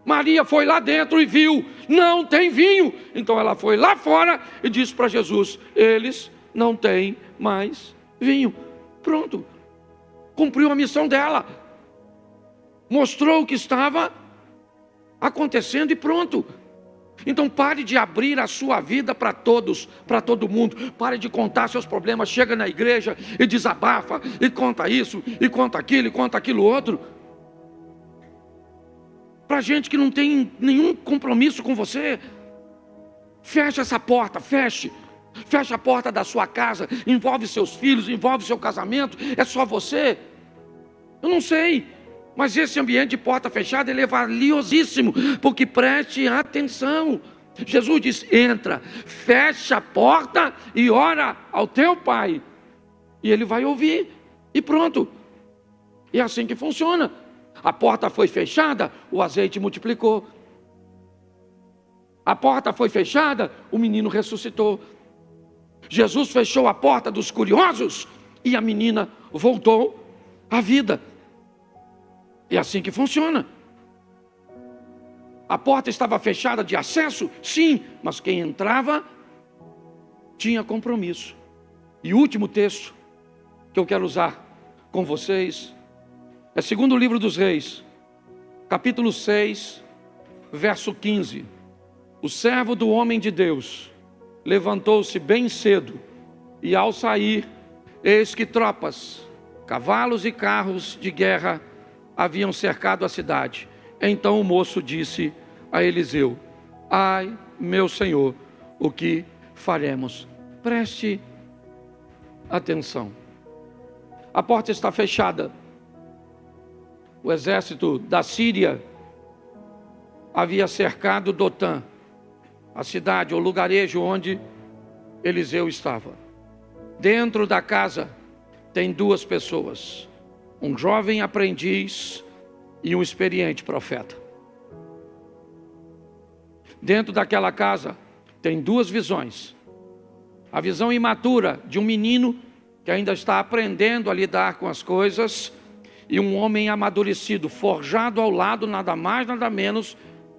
Maria foi lá dentro e viu, não tem vinho. Então ela foi lá fora e disse para Jesus: eles não têm mais vinho. Pronto, cumpriu a missão dela, mostrou o que estava acontecendo e pronto. Então pare de abrir a sua vida para todos, para todo mundo. Pare de contar seus problemas. Chega na igreja e desabafa, e conta isso, e conta aquilo outro, para gente que não tem nenhum compromisso com você. Feche essa porta, feche. Fecha a porta da sua casa, envolve seus filhos, envolve seu casamento, é só você. Eu não sei, mas esse ambiente de porta fechada, ele é valiosíssimo, porque preste atenção. Jesus diz: entra, fecha a porta e ora ao teu Pai, e Ele vai ouvir, e pronto. E é assim que funciona. A porta foi fechada, o azeite multiplicou. A porta foi fechada, o menino ressuscitou. Jesus fechou a porta dos curiosos e a menina voltou à vida. É assim que funciona. A porta estava fechada de acesso? Sim, mas quem entrava tinha compromisso. E o último texto que eu quero usar com vocês é 2º livro dos Reis, capítulo 6, verso 15. O servo do homem de Deus levantou-se bem cedo, e ao sair, eis que tropas, cavalos e carros de guerra haviam cercado a cidade. Então o moço disse a Eliseu: ai, meu senhor, o que faremos? Preste atenção. A porta está fechada. O exército da Síria havia cercado Dotã, a cidade, o lugarejo onde Eliseu estava. Dentro da casa tem 2 pessoas, um jovem aprendiz e um experiente profeta. Dentro daquela casa tem 2 visões. A visão imatura de um menino que ainda está aprendendo a lidar com as coisas, e um homem amadurecido, forjado ao lado, nada mais, nada menos,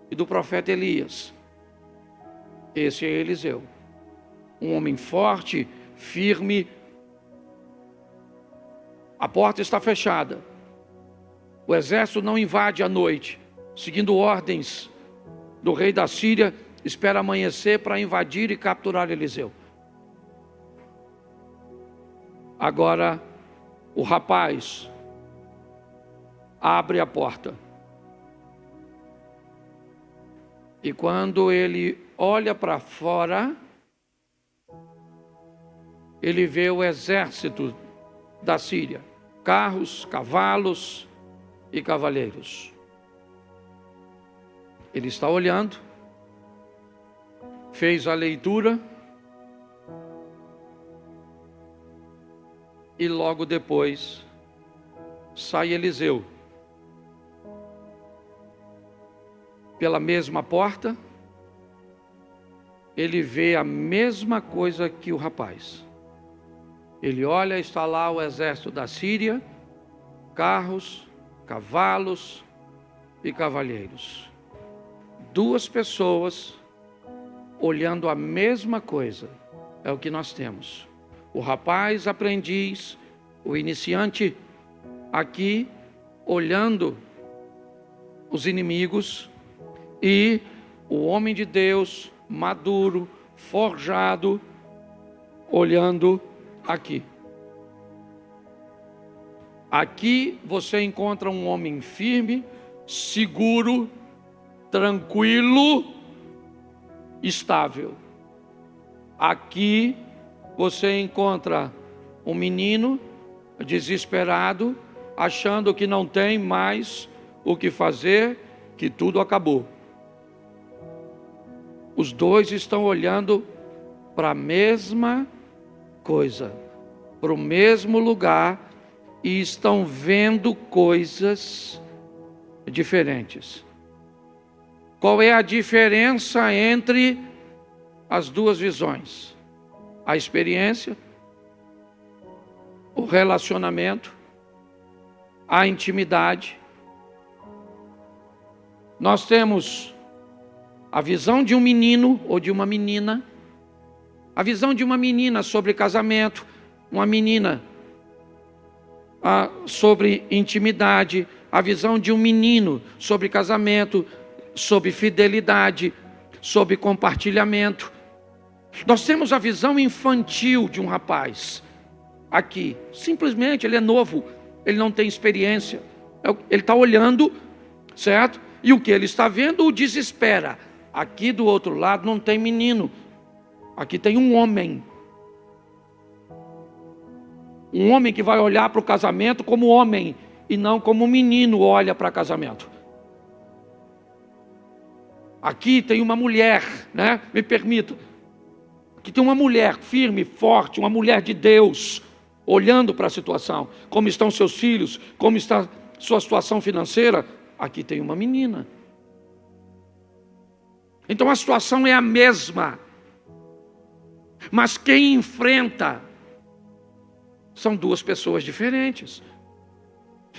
e do profeta Elias. Esse é Eliseu, um homem forte, firme. A porta está fechada. O exército não invade à noite, seguindo ordens do rei da Síria, espera amanhecer para invadir e capturar Eliseu. Agora, o rapaz abre a porta. E quando ele olha para fora, ele vê o exército da Síria, carros, cavalos e cavaleiros. Ele está olhando, fez a leitura, e logo depois sai Eliseu pela mesma porta. Ele vê a mesma coisa que o rapaz. Ele olha, está lá o exército da Síria, carros, cavalos e cavalheiros. 2 pessoas olhando a mesma coisa. É o que nós temos. O rapaz aprendiz, o iniciante aqui, olhando os inimigos, e o homem de Deus, maduro, forjado, olhando aqui. Aqui você encontra um homem firme, seguro, tranquilo, estável. Aqui você encontra um menino desesperado, achando que não tem mais o que fazer, que tudo acabou. Os 2 estão olhando para a mesma coisa, para o mesmo lugar, e estão vendo coisas diferentes. Qual é a diferença entre as 2 visões? A experiência, o relacionamento, a intimidade. Nós temos a visão de um menino ou de uma menina, a visão de uma menina sobre casamento, uma menina sobre intimidade, a visão de um menino sobre casamento, sobre fidelidade, sobre compartilhamento. Nós temos a visão infantil de um rapaz aqui. Simplesmente ele é novo, ele não tem experiência, ele está olhando, certo? E o que ele está vendo o desespera. Aqui do outro lado não tem menino, Aqui tem um homem. Um homem que vai olhar para o casamento como homem e não como um menino olha para casamento. Aqui tem uma mulher, né? Me permita. Aqui tem uma mulher firme, forte, uma mulher de Deus, olhando para a situação. Como estão seus filhos, como está sua situação financeira. Aqui tem uma menina. Então a situação é a mesma. Mas quem enfrenta são duas pessoas diferentes.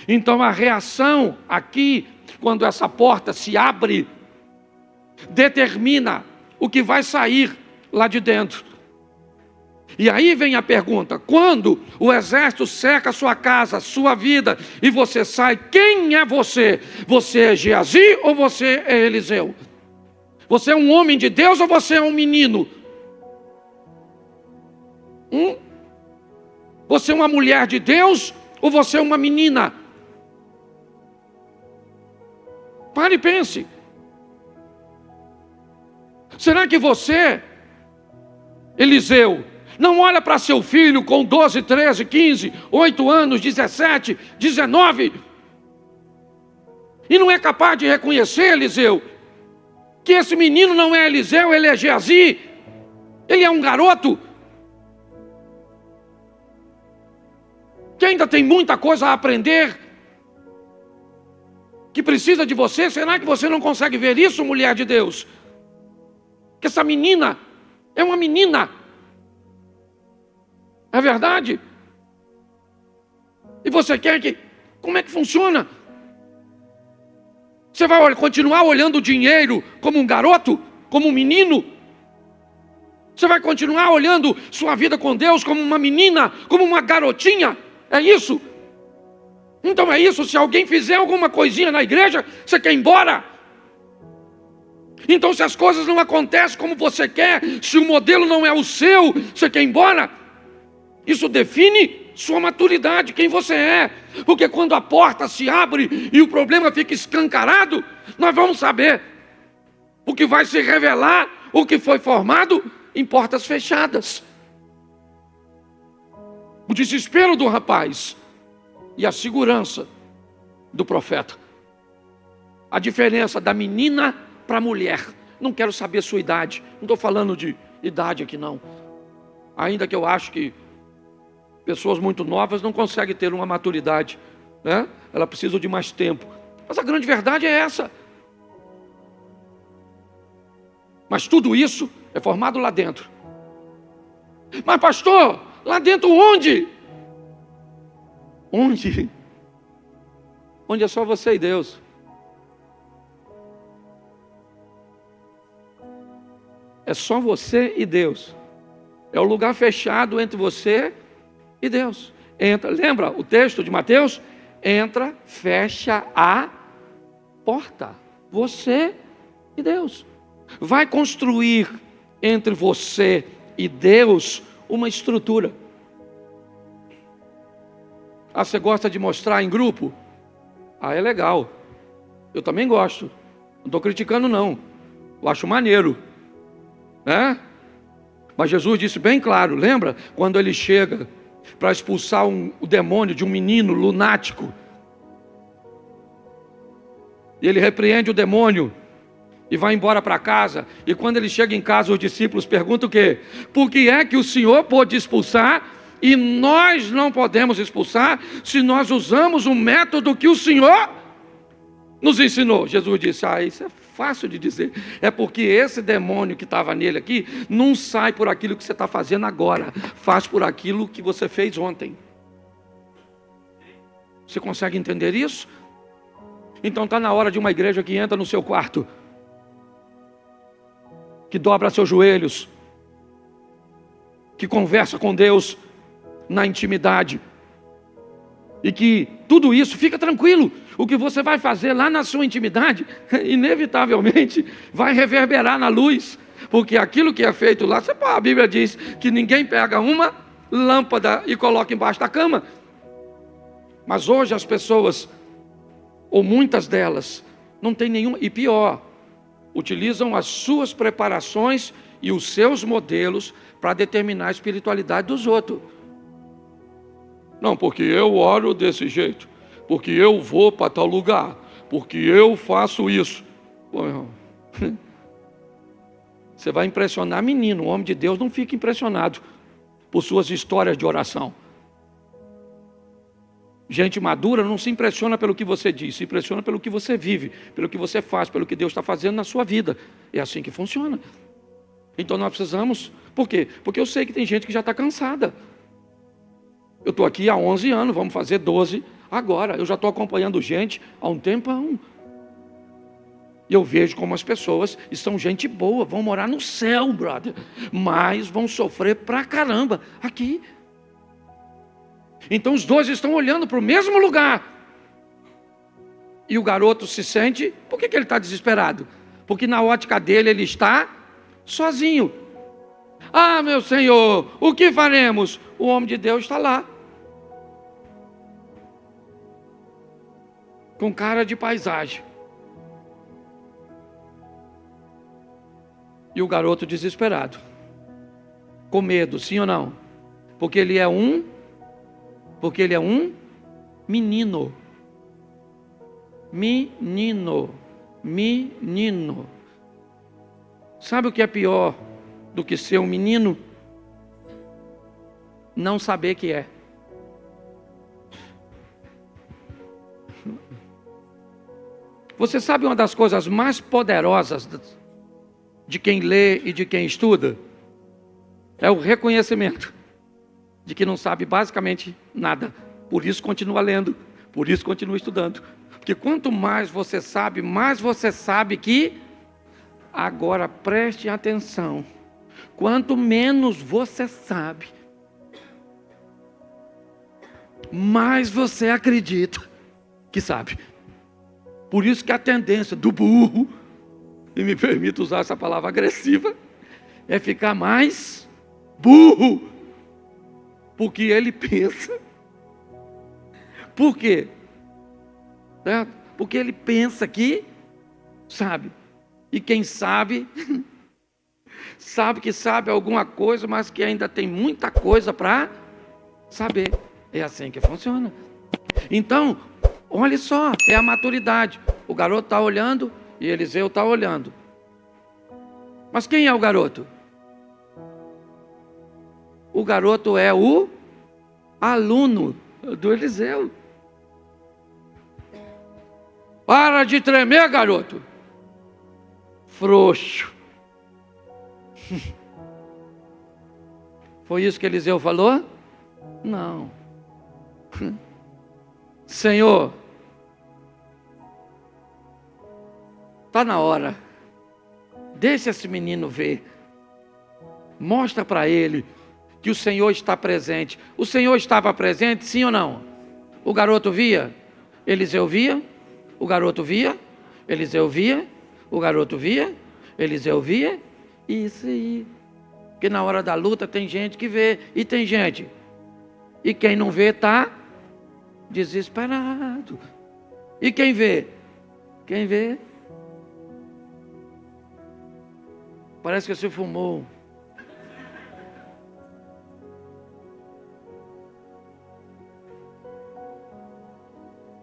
Então a reação aqui, quando essa porta se abre, determina o que vai sair lá de dentro. E aí vem a pergunta: quando o exército cerca a sua casa, a sua vida, e você sai, quem é você? Você é Geazi ou você é Eliseu? Você é um homem de Deus ou você é um menino? Você é uma mulher de Deus ou você é uma menina? Pare e pense. Será que você, Eliseu, não olha para seu filho com 12, 13, 15, 8 anos, 17, 19, e não é capaz de reconhecer, Eliseu, que esse menino não é Eliseu, ele é Geazi, ele é um garoto, que ainda tem muita coisa a aprender, que precisa de você? Será que você não consegue ver isso, mulher de Deus? Que essa menina é uma menina. É verdade? E você quer que... Como é que funciona? Você vai continuar olhando o dinheiro como um garoto? Como um menino? Você vai continuar olhando sua vida com Deus como uma menina? Como uma garotinha? É isso? Então é isso. Se alguém fizer alguma coisinha na igreja, você quer ir embora? Então se as coisas não acontecem como você quer, se o modelo não é o seu, você quer ir embora? Isso define sua maturidade, quem você é. Porque quando a porta se abre e o problema fica escancarado, nós vamos saber o que vai se revelar, o que foi formado em portas fechadas. O desespero do rapaz e a segurança do profeta. A diferença da menina para a mulher. Não quero saber sua idade. Não estou falando de idade aqui não. Ainda que eu acho que pessoas muito novas não conseguem ter uma maturidade, né? Ela precisa de mais tempo. Mas a grande verdade é essa. Mas tudo isso é formado lá dentro. Mas pastor, lá dentro onde? Onde? Onde é só você e Deus. É só você e Deus. É o lugar fechado entre você e Deus. Entra, lembra o texto de Mateus? Entra, fecha a porta. Você e Deus. Vai construir entre você e Deus uma estrutura. Ah, você gosta de mostrar em grupo? Ah, é legal. Eu também gosto. Não estou criticando não. Eu acho maneiro. Né? Mas Jesus disse bem claro, lembra? Quando ele chega para expulsar o demônio de um menino lunático. E ele repreende o demônio e vai embora para casa. E quando ele chega em casa, os discípulos perguntam o quê? Por que é que o Senhor pôde expulsar e nós não podemos expulsar se nós usamos o método que o Senhor nos ensinou? Jesus disse, isso é fácil de dizer. É porque esse demônio que estava nele aqui não sai por aquilo que você está fazendo agora, faz por aquilo que você fez ontem. Você consegue entender isso? Então está na hora de uma igreja que entra no seu quarto, que dobra seus joelhos, que conversa com Deus na intimidade, e que tudo isso, fica tranquilo, o que você vai fazer lá na sua intimidade, inevitavelmente vai reverberar na luz, porque aquilo que é feito lá, a Bíblia diz que ninguém pega uma lâmpada e coloca embaixo da cama. Mas hoje as pessoas, ou muitas delas, não tem nenhuma, e pior, utilizam as suas preparações e os seus modelos para determinar a espiritualidade dos outros. Não, porque eu oro desse jeito, porque eu vou para tal lugar, porque eu faço isso. Pô, irmão, você vai impressionar menino. O homem de Deus não fica impressionado por suas histórias de oração. Gente madura não se impressiona pelo que você diz, se impressiona pelo que você vive, pelo que você faz, pelo que Deus está fazendo na sua vida. É assim que funciona. Então nós precisamos, por quê? Porque eu sei que tem gente que já está cansada. Eu estou aqui há 11 anos, vamos fazer 12 agora. Eu já estou acompanhando gente há um tempão. E eu vejo como as pessoas são gente boa, vão morar no céu, brother, mas vão sofrer pra caramba aqui. Então os dois estão olhando para o mesmo lugar. E o garoto se sente, por que ele está desesperado? Porque na ótica dele ele está sozinho. Ah, meu Senhor, o que faremos? O homem de Deus está lá, com cara de paisagem. E o garoto desesperado, com medo, sim ou não? Porque ele é um menino. Menino. Sabe o que é pior do que ser um menino? Não saber que é. Você sabe uma das coisas mais poderosas de quem lê e de quem estuda? É o reconhecimento de que não sabe basicamente nada. Por isso continua lendo, por isso continua estudando. Porque quanto mais você sabe que... Agora preste atenção. Quanto menos você sabe, mais você acredita que sabe. Por isso que a tendência do burro, e me permito usar essa palavra agressiva, é ficar mais burro, porque ele pensa. Por quê? Certo? Porque ele pensa que sabe. E quem sabe, sabe que sabe alguma coisa, mas que ainda tem muita coisa para saber. É assim que funciona. Então, olha só, é a maturidade. O garoto está olhando e Eliseu está olhando. Mas quem é o garoto? O garoto é o aluno do Eliseu. Para de tremer, garoto. Frouxo. Foi isso que Eliseu falou? Não. Senhor, está na hora. Deixa esse menino ver. Mostra para ele que o Senhor está presente. O Senhor estava presente, sim ou não? O garoto via? Eliseu via? O garoto via? Eliseu via? O garoto via? Eliseu via? Isso aí. Porque na hora da luta tem gente que vê e tem gente. E quem não vê está desesperado. E quem vê? Quem vê? Parece que você fumou.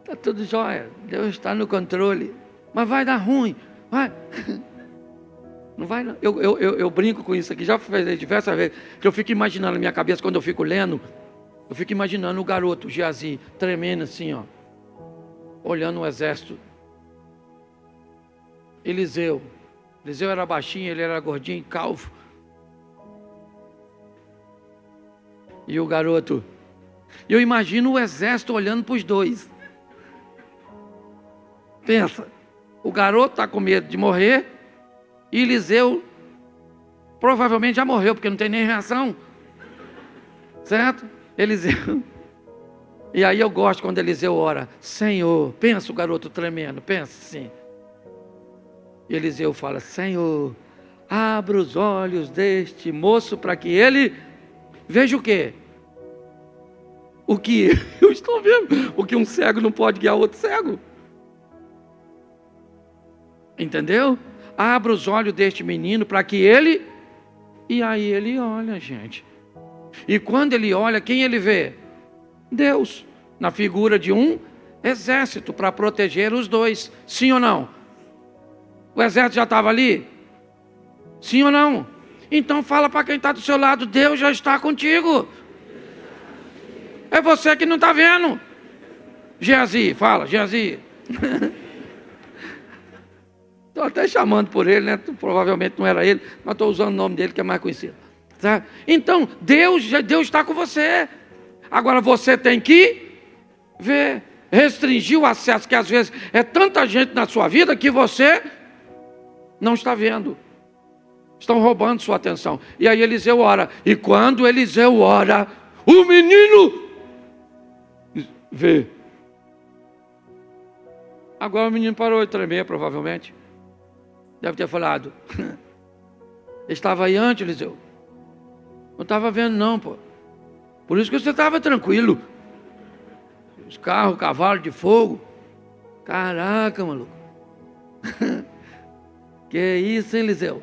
Está tudo jóia. Deus está no controle. Mas vai dar ruim. Vai. Não vai não. Eu brinco com isso aqui. Já fiz diversas vezes. Que eu fico imaginando na minha cabeça, quando eu fico lendo. Eu fico imaginando o garoto, Geazi, tremendo assim, ó. Olhando o exército. Eliseu era baixinho, ele era gordinho, calvo. E o garoto. Eu imagino o exército olhando para os dois. Pensa, o garoto está com medo de morrer. E Eliseu provavelmente já morreu, porque não tem nem reação. Certo? Eliseu. E aí eu gosto quando Eliseu ora. Senhor, pensa o garoto tremendo, pensa assim. E Eliseu fala: Senhor, abra os olhos deste moço para que ele veja o quê? O que eu estou vendo. O que um cego não pode guiar outro cego. Entendeu? Abra os olhos deste menino para que ele E aí ele olha, gente. E quando ele olha, quem ele vê? Deus, na figura de um exército para proteger os dois. Sim ou não? O exército já estava ali? Sim ou não? Então fala para quem está do seu lado, Deus já está contigo. É você que não está vendo. Geazi, fala, Geazi. Estou até chamando por ele, né? Provavelmente não era ele, mas estou usando o nome dele que é mais conhecido. Tá? Então, Deus está com você. Agora você tem que ver, restringir o acesso, que às vezes é tanta gente na sua vida que você não está vendo. Estão roubando sua atenção. E aí Eliseu ora. E quando Eliseu ora, o menino vê. Agora o menino parou de tremer, provavelmente. Deve ter falado. Estava aí antes, Eliseu. Não estava vendo não, pô. Por isso que você estava tranquilo. Os carros, cavalo de fogo. Caraca, maluco. Que isso, hein, Eliseu?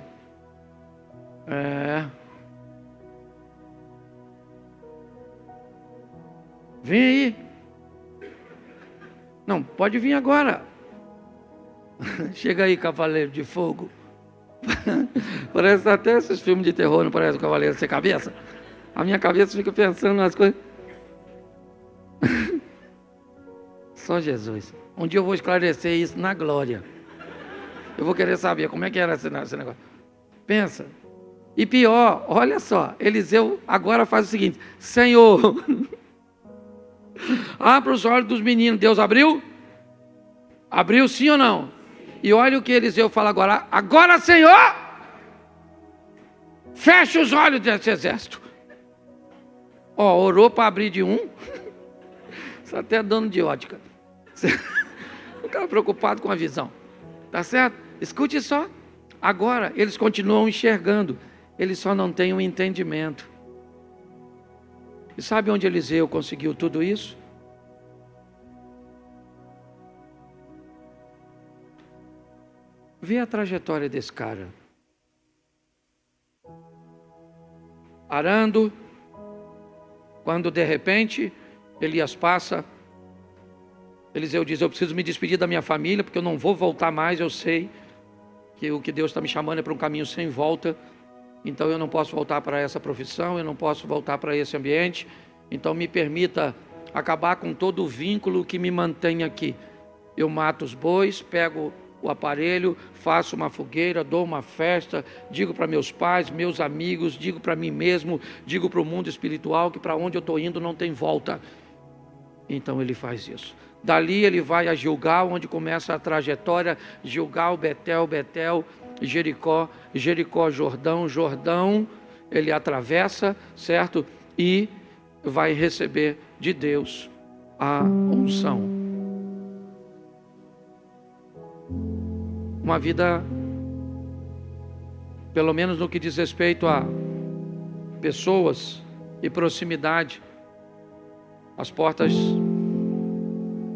Vem aí. Não, pode vir agora. Chega aí, cavaleiro de fogo. Parece até esses filmes de terror, não parece o cavaleiro sem cabeça? A minha cabeça fica pensando nas coisas. Só Jesus. Um dia eu vou esclarecer isso na glória. Eu vou querer saber como é que era esse negócio. Pensa. E pior, olha só, Eliseu agora faz o seguinte: Senhor, abre os olhos dos meninos. Deus abriu? Abriu sim ou não? E olha o que Eliseu fala agora. Agora, Senhor, fecha os olhos desse exército. Ó, orou para abrir de um. Isso até é dono de ótica. O cara preocupado com a visão. Tá certo? Escute só. Agora, eles continuam enxergando. Eles só não têm um entendimento. E sabe onde Eliseu conseguiu tudo isso? Vê a trajetória desse cara. Arando, quando de repente Elias passa, Eliseu diz: eu preciso me despedir da minha família, porque eu não vou voltar mais, eu sei que o que Deus está me chamando é para um caminho sem volta, então eu não posso voltar para essa profissão, eu não posso voltar para esse ambiente, então me permita acabar com todo o vínculo que me mantém aqui. Eu mato os bois, pego o aparelho, faço uma fogueira, dou uma festa, digo para meus pais, meus amigos, digo para mim mesmo, digo para o mundo espiritual que para onde eu estou indo não tem volta. Então ele faz isso. Dali ele vai a Gilgal, onde começa a trajetória. Gilgal, Betel, Betel, Jericó, Jericó, Jordão, Jordão, ele atravessa, certo? E vai receber de Deus a unção. Uma vida, pelo menos no que diz respeito a pessoas e proximidade, as portas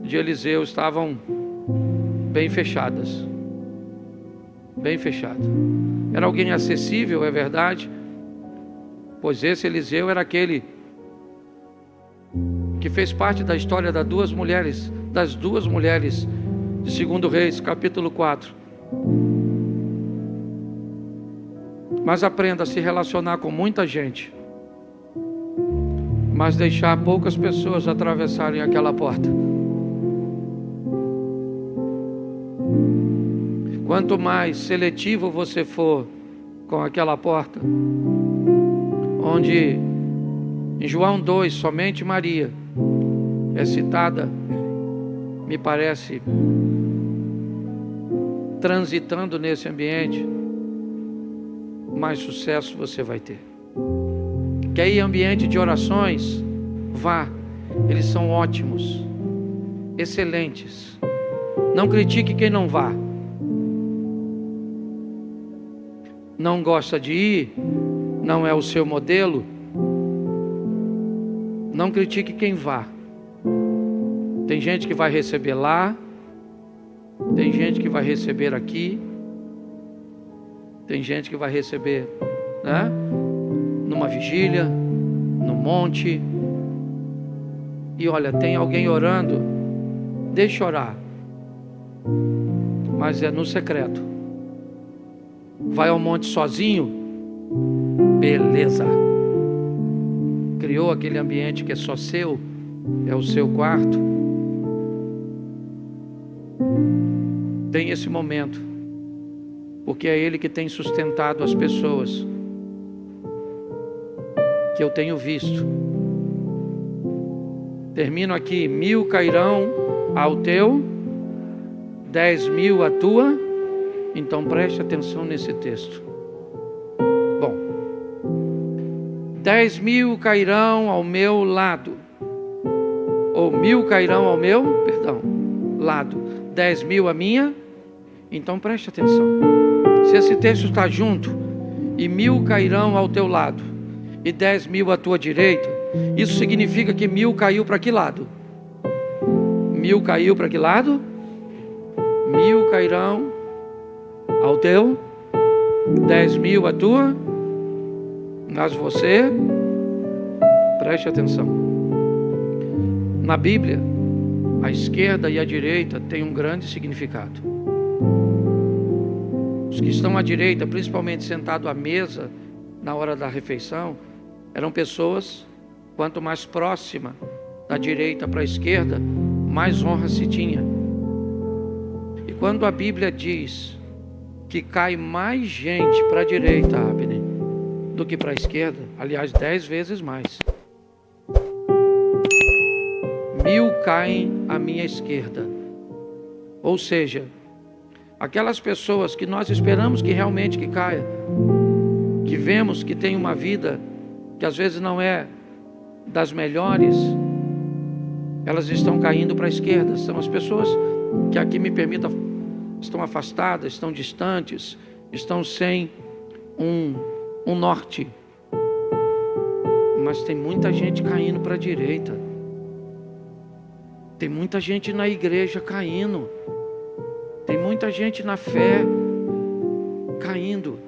de Eliseu estavam bem fechadas. Bem fechadas. Era alguém acessível, é verdade, pois esse Eliseu era aquele que fez parte da história das duas mulheres de 2 Reis, capítulo 4. Mas aprenda a se relacionar com muita gente, mas deixar poucas pessoas atravessarem aquela porta. Quanto mais seletivo você for com aquela porta, onde em João 2 somente Maria é citada, me parece, transitando nesse ambiente, mais sucesso você vai ter. Quer ir em ambiente de orações? Vá, eles são ótimos, excelentes. Não critique quem não vá. Não gosta de ir, não é o seu modelo, não critique quem vá. Tem gente que vai receber lá, tem gente que vai receber aqui, tem gente que vai receber, né? numa vigília, no monte. E olha, tem alguém orando, deixa orar, mas é no secreto. Vai ao monte sozinho, beleza. Criou aquele ambiente que é só seu, é o seu quarto. Tem esse momento, porque é Ele que tem sustentado as pessoas que eu tenho visto. Termino aqui: 1000 cairão ao teu, 10.000 à tua. Então preste atenção nesse texto. Bom, 10.000 cairão ao meu lado, ou 1000 cairão ao meu, lado, 10.000 a minha. Então preste atenção. Se esse texto está junto, e 1000 cairão ao teu lado, e 10.000 à tua direita, isso significa que 1000 caiu para que lado? 1000 caiu para que lado? 1000 cairão ao teu, 10.000 à tua, mas você, preste atenção. Na Bíblia, a esquerda e a direita têm um grande significado. Os que estão à direita, principalmente sentados à mesa na hora da refeição, eram pessoas, quanto mais próxima da direita para a esquerda, mais honra se tinha. E quando a Bíblia diz que cai mais gente para a direita, Abner, do que para a esquerda, aliás, 10 vezes mais. 1000 caem à minha esquerda. Ou seja, aquelas pessoas que nós esperamos que realmente que caia, que vemos que tem uma vida que às vezes não é das melhores, elas estão caindo para a esquerda. São as pessoas que, aqui me permita, estão afastadas, estão distantes, estão sem um norte. Mas tem muita gente caindo para a direita. Tem muita gente na igreja caindo. Tem muita gente na fé caindo.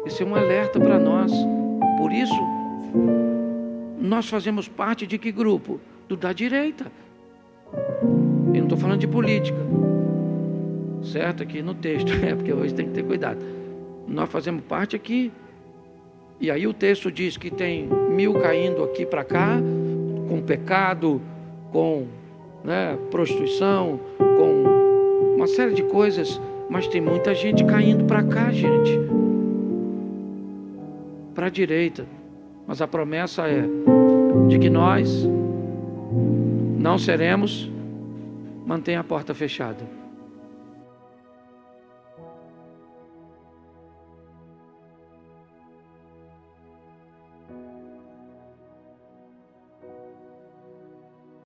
Esse é um alerta para nós. Por isso, nós fazemos parte de que grupo? Do da direita. Eu não estou falando de política, certo? Aqui no texto, porque hoje tem que ter cuidado. Nós fazemos parte aqui. E aí o texto diz que tem 1000 caindo aqui para cá, com pecado, com prostituição, com uma série de coisas. Mas tem muita gente caindo para cá, gente, para a direita. Mas a promessa é de que nós não seremos. Mantenha a porta fechada.